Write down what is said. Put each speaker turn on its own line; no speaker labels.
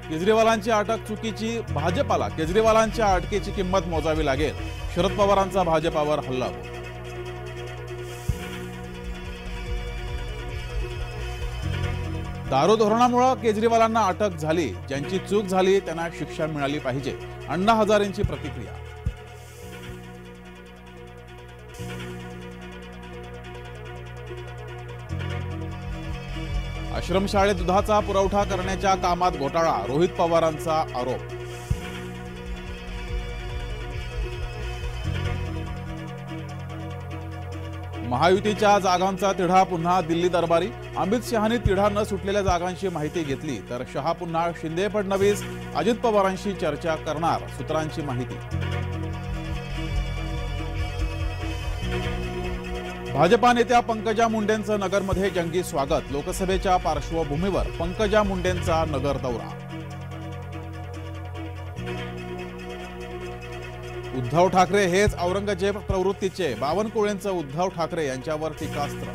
केजरीवालांची अटक चुकीची, भाजपाला केजरीवालांच्या अटकेची किंमत मोजावी लागेल. शरद पवारांचा भाजपावर हल्ला. दारू धोरणामुळे केजरीवालांना अटक झाली. ज्यांची चूक झाली त्यांना शिक्षा मिळाली पाहिजे. अण्णा हजारेंची प्रतिक्रिया. आश्रमशाळेत दुधाचा पुरवठा करण्याच्या कामात घोटाळा, रोहित पवारांचा आरोप. महायुतीच्या जागांचा तिढा पुन्हा दिल्ली दरबारी. अमित शहानी तिढा न सुटलेल्या जागांची माहिती घेतली तर शहा पुन्हा शिंदे फडणवीस अजित पवारांशी चर्चा करणार, सूत्रांची माहिती. भाजपा नेत्या पंकजा मुंडेंचं नगरमध्ये जंगी स्वागत. लोकसभेच्या पार्श्वभूमीवर पंकजा मुंडेंचा नगर दौरा. उद्धव ठाकरे हेच औरंगजेब प्रवृत्तीचे, बावनकुळेंचं उद्धव ठाकरे यांच्यावर टीकास्त्र.